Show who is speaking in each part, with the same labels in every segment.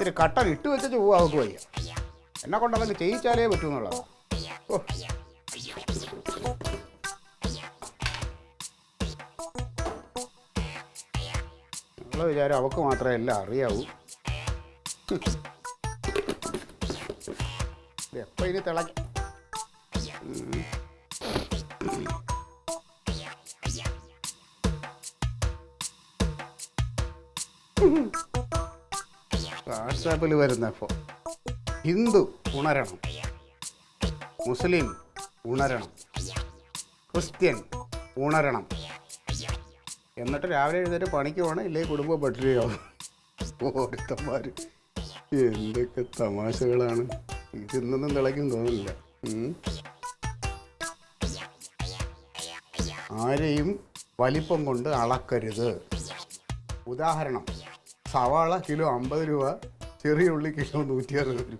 Speaker 1: ഇത്തിരി കട്ടൻ ഇട്ട് വെച്ചിട്ട് പോവാ അവർക്ക് വയ്യ. എന്നെ കൊണ്ടതൊക്കെ ചെയ്യിച്ചാലേ പറ്റൂ എന്നുള്ളതാ. ഓ നമ്മളെ വിചാരം അവൾക്ക് മാത്രമേ എല്ലാം അറിയാവൂ. എപ്പോൾ ഇനി തിളക്കി വാട്സാപ്പിൽ വരുന്നപ്പോൾ ഹിന്ദു ഉണരണം, മുസ്ലിം ഉണരണം, ക്രിസ്ത്യൻ ഉണരണം, എന്നിട്ട് രാവിലെ എഴുന്നേറ്റ് പണിക്ക് പോകണം, ഇല്ലെങ്കിൽ കുടുംബം പട്ടിണിയാവും. ഓരോരുത്തന്മാർ എന്തൊക്കെ തമാശകളാണ്. ഇതിന്നൊന്നും തിളയ്ക്കും തോന്നില്ല. ആരെയും വലിപ്പം കൊണ്ട് അളക്കരുത്. ഉദാഹരണം, സവാള കിലോ 50 രൂപ, ചെറിയ ഉള്ളി കിലോ 160 രൂപ.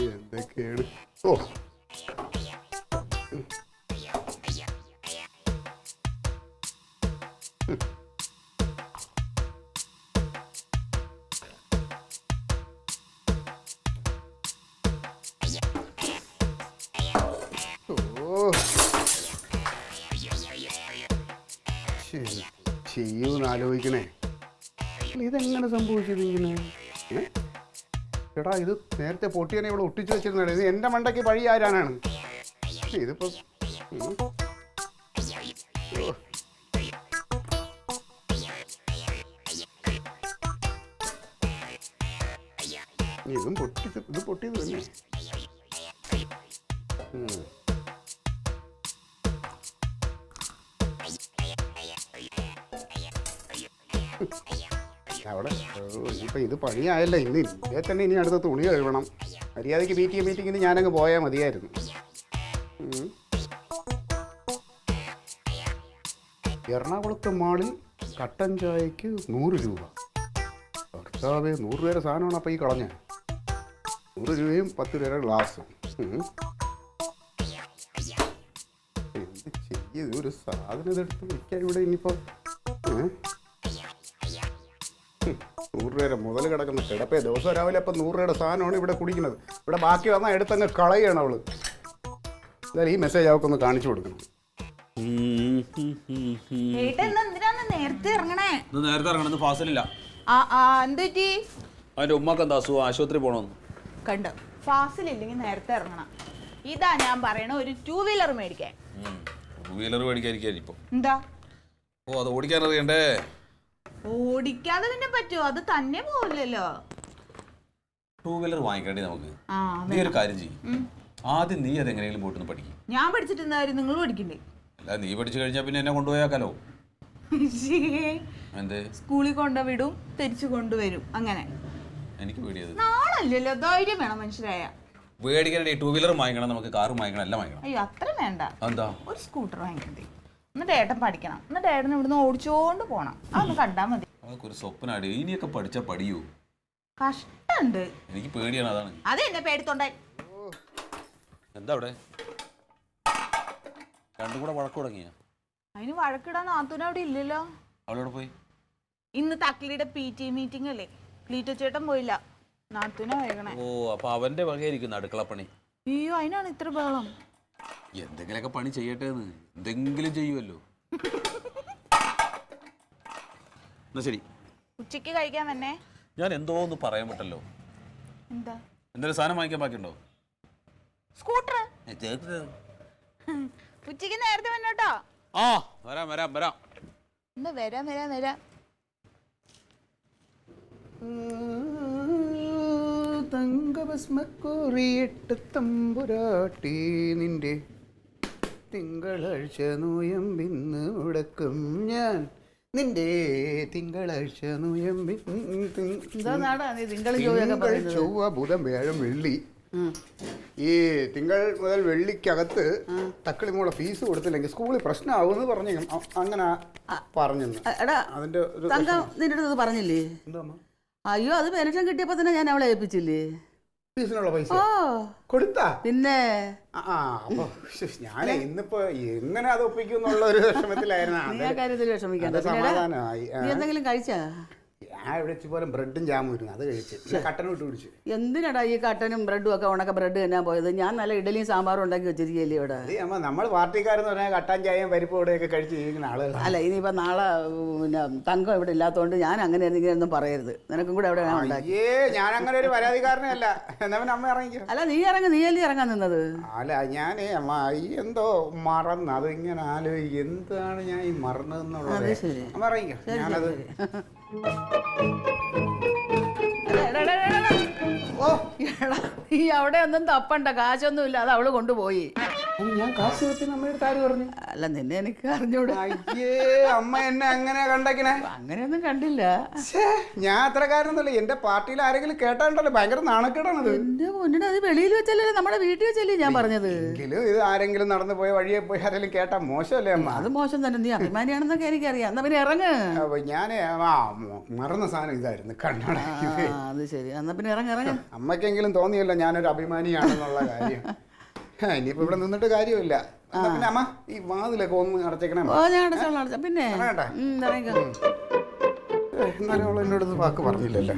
Speaker 1: എന്തൊക്കെയാണ്. ഓ ചെയ്യൂന്ന് ആലോചിക്കണേ. ഇതെങ്ങനെ സംഭവിച്ചത് ഇങ്ങനെ? എടാ ഇത് നേരത്തെ പൊട്ടിയനെ ഇവിടെ ഒട്ടിച്ചു വെച്ചിരുന്നത്. ഇത് എൻ്റെ മണ്ടയ്ക്ക് പഴി ആരാനാണ് ഇതിപ്പോ? ഇതും പൊട്ടിയത് തന്നെ. അവിടെ ഇനിയിപ്പോൾ ഇത് പണിയായല്ലോ. ഇന്ന് ഇതേ തന്നെ ഇനി അടുത്ത തുണി കഴുകണം. മര്യാദയ്ക്ക് മീറ്റിങ്ങിന് ഞാനങ്ങ് പോയാൽ മതിയായിരുന്നു. എറണാകുളത്ത് മാളിൽ കട്ടൻ ചായക്ക് 100 രൂപ. ഭർത്താവേ, 100 രൂപയുടെ സാധനമാണ് അപ്പോൾ ഈ കളഞ്ഞ. 100 രൂപയും 10 രൂപയുടെ ഗ്ലാസും. എന്ത് ചെയ്യത്? ഒരു സാധനം ഇതെടുത്ത് വയ്ക്കാൻ ഇവിടെ ഇനിയിപ്പോൾ 100 രൂപയുടെ മുതൽ കിടക്കുന്ന കിടപ്പേ. ദിവസം രാവിലെ അപ്പം 100 രൂപയുടെ സാധനമാണ് ഇവിടെ കുടിക്കുന്നത്. ഇവിടെ ബാക്കി വന്നാൽ എടുത്തങ്ങ് കളയണം അവള്. എന്തായാലും ഈ മെസ്സേജ് അവൾക്കൊന്ന് കാണിച്ചു കൊടുക്കണം.
Speaker 2: നേരത്തെ ഇറങ്ങണേ.
Speaker 3: ഫാസിലില്ല. അവന്റെ ഉമ്മക്ക് എന്താ അസുഖം? ആശുപത്രി പോണോന്ന്
Speaker 2: കണ്ടു. ഫാസിലില്ലെങ്കിൽ നേരത്തെ ഇറങ്ങണം. ഇതാ ഞാൻ പറയണ ഒരു 2 വീലർ മേടിക്കാൻ.
Speaker 3: 2 വീലർ മേടിക്കാതിരിക്കാൻ ഇപ്പൊ
Speaker 2: എന്താ?
Speaker 3: ഓ അത് ഓടിക്കാൻ അറിയണ്ടേ?
Speaker 2: ഓടിക്കാതെ പിന്നെ പറ്റുമോ? അത് തന്നെ പോവില്ലല്ലോ.
Speaker 3: 2 വീലർ വാങ്ങിക്കണ്ടേ നമുക്ക്? നീ ഒരു കാര്യം ചെയ്യും, ആദ്യം നീ അത് എങ്ങനെയെങ്കിലും പോയിട്ടൊന്ന് പഠിക്കും.
Speaker 2: ഞാൻ പഠിച്ചിട്ട് എന്താ കാര്യം? നിങ്ങൾ പഠിക്കണ്ടേ?
Speaker 3: അല്ല, നീ പഠിച്ചു കഴിഞ്ഞാൽ പിന്നെ എന്നെ കൊണ്ടുപോയാക്കാലോ. എന്തേ? സ്കൂളിൽ
Speaker 2: കൊണ്ടുവിടും, തിരിച്ചു കൊണ്ടുവരും. അങ്ങനെ
Speaker 3: എനിക്ക് പേടിയത്.
Speaker 2: നാളല്ലല്ലോ, ധൈര്യം വേണം മനുഷ്യരായ.
Speaker 3: പേടിക്കണ്ടേ? 2 വീലർ വാങ്ങിക്കണം, നമുക്ക് കാറും വാങ്ങിക്കണം, എല്ലാം വാങ്ങിക്കണം.
Speaker 2: അയ്യോ അത്ര വേണ്ട.
Speaker 3: എന്താ?
Speaker 2: ഒരു സ്കൂട്ടർ വാങ്ങിക്കണ്ടേ? എന്നിട്ട് ഏട്ടൻ പഠിക്കണം. എന്നിട്ട് ഏട്ടൻ ഇവിടുന്ന് ഓടിച്ചോണ്ട് പോണം. അതൊന്ന് കണ്ടാ മതി.
Speaker 3: അതൊക്കെ ഒരു സ്വപ്നാടി. ഇനിയൊക്കെ പഠിച്ചാ പഠിയൂ.
Speaker 2: കഷ്ടണ്ട്.
Speaker 3: എനിക്ക് പേടിയാണ്. അതാണ്.
Speaker 2: അത് എന്നെ പേടിത്തോണ്ടേ.
Speaker 3: എന്താ അവിടെ രണ്ടും കൂടെ വഴക്ക് തുടങ്ങിയ?
Speaker 2: അതിന് വഴക്കിടാൻ നാത്തൂന് അവിടെ ഇല്ലല്ലോ.
Speaker 3: അവളോട് പോയി?
Speaker 2: ഇന്ന് തക്ലിയുടെ PT മീറ്റിംഗ് അല്ലേ, ക്ലീറ്റോ ചേട്ടൻ പോയില്ല. നാത്തൂനാ വേഗണേ.
Speaker 3: ഓ, അപ്പൊ അവന്റെ വകയായിരിക്കുന്നു അടുക്കള പണി.
Speaker 2: അയ്യോ, അതിനാണ് ഇത്ര ബഹളം.
Speaker 3: എന്തെങ്കിലുമൊക്കെ പണി ചെയ്യട്ടെ എന്ന്. എന്തെങ്കിലും ചെയ്യുമല്ലോ. എന്നാ ശരി,
Speaker 2: ഉച്ചക്ക് കഴിക്കാൻ തന്നെ.
Speaker 3: ഞാൻ എന്തോ ഒന്ന് പറയാൻ പറ്റല്ലോ.
Speaker 2: എന്താ?
Speaker 3: എന്തെങ്കിലും സാധനം വാങ്ങിക്കാൻ ബാക്കിയുണ്ടോ?
Speaker 2: സ്കൂട്ടർ. ഉച്ചക്ക് നേരത്തെ വന്നോട്ടോ.
Speaker 3: ആ വരാം വരാം വരാം.
Speaker 2: എന്താ വരാം വരാം വരാം.
Speaker 1: തങ്കഭസ്മക്കോറിയിട്ട് തമ്പുരാട്ടി നിന്റെ തിങ്കളാഴ്ച നോയമ്പിന്ന് മുടക്കും ഞാൻ. നിന്റെ തിങ്കളാഴ്ച ചൊവ്വ ബുധൻ വ്യാഴം വെള്ളി. ഈ തിങ്കൾ മുതൽ വെള്ളിക്കകത്ത് തക്കളിമോളെ ഫീസ് കൊടുത്തില്ലെങ്കിൽ സ്കൂളിൽ പ്രശ്നമാവുമെന്ന് പറഞ്ഞു. അങ്ങനെ പറഞ്ഞു. അതിന്റെ
Speaker 4: നിന്റെ അടുത്ത് പറഞ്ഞില്ലേ?
Speaker 1: എന്താ?
Speaker 4: അയ്യോ, അത് പെൻഷൻ കിട്ടിയപ്പോ തന്നെ ഞാൻ അവളെ ഏൽപ്പിച്ചില്ലേ?
Speaker 1: ഫീസിനുള്ള പൈസ കൊടുത്താ?
Speaker 4: പിന്നെ
Speaker 1: അപ്പൊ ഞാൻ ഇന്നിപ്പോ എങ്ങനെ അത് ഒപ്പിക്കും എന്നുള്ള ഒരു വിഷമത്തിലായിരുന്നു.
Speaker 4: കാര്യത്തിൽ വിഷമിക്കണ്ട.
Speaker 1: സമാധാനമായി.
Speaker 4: നീ എന്തെങ്കിലും കഴിച്ചാ?
Speaker 1: ഞാൻ ഇവിടെ പോലെ ബ്രെഡും ജാമും ഇരുന്നു അത് കഴിച്ച് പിന്നെ കട്ടനും ഇട്ട് കുടിച്ചു.
Speaker 4: എന്തിനാടാ ഈ കട്ടനും ബ്രെഡും ഒക്കെ ഉണക്ക ബ്രെഡ് തന്നെ പോയത്? ഞാൻ നല്ല ഇഡലിയും സാമ്പാറും ഉണ്ടാക്കി വെച്ചിരിക്കുകയല്ലേ ഇവിടെ.
Speaker 1: അത് അമ്മ നമ്മൾ പാർട്ടിക്കാരെന്ന് പറഞ്ഞാൽ കട്ടാൻ ചായയും പരിപ്പ് കൂടെയൊക്കെ കഴിച്ച് ജീവിക്കുന്ന ആളുകളാണ്.
Speaker 4: അല്ല ഇനിയിപ്പോൾ നാളെ പിന്നെ തങ്കം ഇവിടെ ഇല്ലാത്തതുകൊണ്ട് ഞാൻ അങ്ങനെ എന്തെങ്കിലും പറയരുത്. നിനക്കും കൂടെ അവിടെ ഉണ്ടാക്കി.
Speaker 1: അയ്യേ ഞാൻ അങ്ങനെ ഒരു പരാതിക്കാരനേ അല്ല. എന്നാ പിന്നെ അമ്മ ഇറങ്ങിക്കോ.
Speaker 4: അല്ല നീയല്ലേ ഇറങ്ങാൻ നിന്നത്?
Speaker 1: അല്ല ഞാനേ അമ്മ ഈ എന്തോ മറന്ന് അതിങ്ങനെ ആലോചിക്കും എന്താണ് ഞാൻ ഈ മറന്നതെന്നുള്ളത്.
Speaker 4: അത് ശരി.
Speaker 1: അമ്മ ഇറങ്ങിക്കോ. ഞാനത്
Speaker 4: ഓ എടാ നീ അവിടെ ഒന്നും തപ്പണ്ട, കാശൊന്നും ഇല്ല, അത് അവള് കൊണ്ടുപോയി.
Speaker 1: ഞാൻ കാശ് വെച്ച് അമ്മയുടെ കാര്യം പറഞ്ഞു.
Speaker 4: അല്ല നിന്നെ എനിക്ക് അറിഞ്ഞൂടെ.
Speaker 1: അയ്യേ അമ്മ എന്നെ അങ്ങനെ കണ്ടേക്കണേ.
Speaker 4: അങ്ങനെയൊന്നും കണ്ടില്ല.
Speaker 1: ഞാൻ അത്രക്കാരനൊന്നുമല്ല. എന്റെ പാർട്ടിയിൽ ആരെങ്കിലും കേട്ടാണ്ടല്ലോ ഭയങ്കര നാണക്കേടാണത്.
Speaker 4: എന്റെ പൊന്നിന് അത് വെളിയിൽ വെച്ചല്ലേ, നമ്മുടെ വീട്ടിൽ വെച്ചല്ലേ ഞാൻ പറഞ്ഞത്.
Speaker 1: എങ്കിലും ഇത് ആരെങ്കിലും നടന്നു പോയ വഴിയെ പോയി ആരെങ്കിലും കേട്ടാ മോശമല്ലേ അമ്മ?
Speaker 4: അത് മോശം തന്നെ, നീ അഭിമാനിയാണെന്നൊക്കെ എനിക്കറിയാം. എന്നാ പിന്നെ ഇറങ്ങ്.
Speaker 1: ഞാൻ മറന്ന സാധനം ഇതായിരുന്നു കണ്ണട.
Speaker 4: അത് ശരി, എന്നാ പിന്നെ ഇറങ്ങ്.
Speaker 1: അമ്മയ്ക്കെങ്കിലും തോന്നിയല്ലോ ഞാനൊരു അഭിമാനിയാണെന്നുള്ള കാര്യം. ഇനിയിപ്പോ ഇവിടെ നിന്നിട്ട് കാര്യമില്ല. പിന്നെ അമ്മ ഈ വാതിലൊക്കെ ഒന്ന് അടച്ചേക്കണേ.
Speaker 4: ഓ ഞാൻ അടച്ചോളാം. പിന്നെ ഇറങ്ങിക്കോ.
Speaker 1: എന്നാലും അവൾ എന്നോട് വാക്ക് പറഞ്ഞില്ലല്ലോ.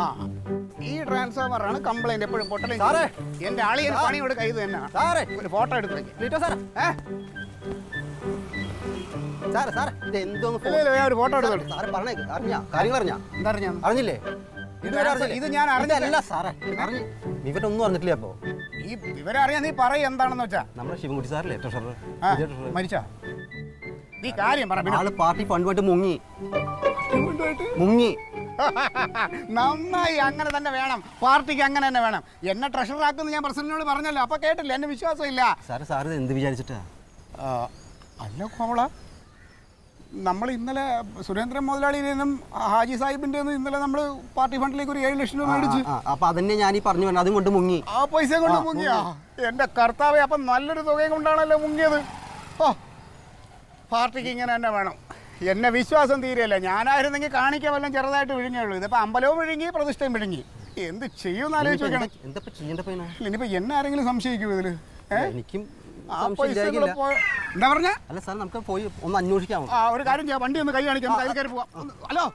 Speaker 1: ആ ഈ ട്രാൻസ്ഫോമറാണ് കംപ്ലൈന്റ് എപ്പോഴും പൊട്ടലും. സാറേ എന്റെ ആളിയെ പണിയോട് കൈ തന്നെ. സാറേ ഒരു ഫോട്ടോ എടുത്ത് വെക്കാം സാറേ. ഒരു ഫോട്ടോ എടുത്തോളൂ.
Speaker 5: അറിഞ്ഞില്ലേ?
Speaker 1: ഇത് ഞാൻ അറിഞ്ഞില്ല
Speaker 5: സാറേ, വിവരമൊന്നും അറിഞ്ഞിട്ടില്ല. അപ്പോ
Speaker 1: ഈ വിവരം അറിയാൻ നീ പറയും എന്താണെന്ന് വെച്ചാ.
Speaker 5: നമ്മുടെ ശിവൻകുട്ടി സാറല്ലേ ട്രഷറർ?
Speaker 1: മരിച്ചാ? നീ കാര്യം പറ.
Speaker 5: ആള് പാർട്ടി ഫണ്ടുമായിട്ട് മുങ്ങി.
Speaker 1: നന്നായി, അങ്ങനെ തന്നെ വേണം. പാർട്ടിക്ക് അങ്ങനെ തന്നെ വേണം. എന്നെ ട്രഷറാക്കുമെന്ന് ഞാൻ പ്രസിഡന്റിനോട് പറഞ്ഞല്ലോ. അപ്പൊ കേട്ടില്ല, എന്നെ വിശ്വാസം ഇല്ല.
Speaker 5: സാറ് എന്ത് വിചാരിച്ചിട്ടാ?
Speaker 1: അല്ല കോമള, നമ്മൾ ഇന്നലെ സുരേന്ദ്രൻ മുതലാളിയിൽ നിന്നും ഹാജി സാഹിബിന്റെ ഇന്നലെ നമ്മൾ പാർട്ടി ഫണ്ടിലേക്ക് ഒരു 7 ലക്ഷം രൂപ മേടിച്ചു.
Speaker 5: അപ്പൊ അതന്നെ ഞാൻ ഈ പറഞ്ഞു വന്നത്, അതും കൊണ്ട് മുങ്ങി.
Speaker 1: ആ പൈസ കൊണ്ട് മുങ്ങിയാ? എന്റെ കർത്താവേ, അപ്പൊ നല്ലൊരു തുകയും കൊണ്ടാണല്ലോ മുങ്ങിയത്. ഓ പാർട്ടിക്ക് ഇങ്ങനെ തന്നെ വേണം. എന്നെ വിശ്വാസം തീരെയല്ല. ഞാനായിരുന്നെങ്കിൽ കാണിക്കാൻ വല്ലതും ചെറുതായിട്ട് വിഴുങ്ങിയുള്ളൂ. ഇതിപ്പോ അമ്പലവും വിഴുങ്ങി, പ്രതിഷ്ഠയും വിഴുങ്ങി. എന്ത് ചെയ്യുമെന്ന് ആലോചിച്ച് നോക്കണം. ഇനിയിപ്പോ എന്നെ ആരെങ്കിലും സംശയിക്കും ഇതില്?
Speaker 5: എനിക്കും
Speaker 1: എന്താ പറഞ്ഞ?
Speaker 5: അല്ല സാർ, നമുക്ക് പോയി ഒന്ന് അന്വേഷിക്കാം.
Speaker 1: ഒരു കാര്യം ചെയ്യാം, വണ്ടി ഒന്ന് കൈ കാണിക്കാം. കയ്യിൽ കയറി പോവാം. ഹലോ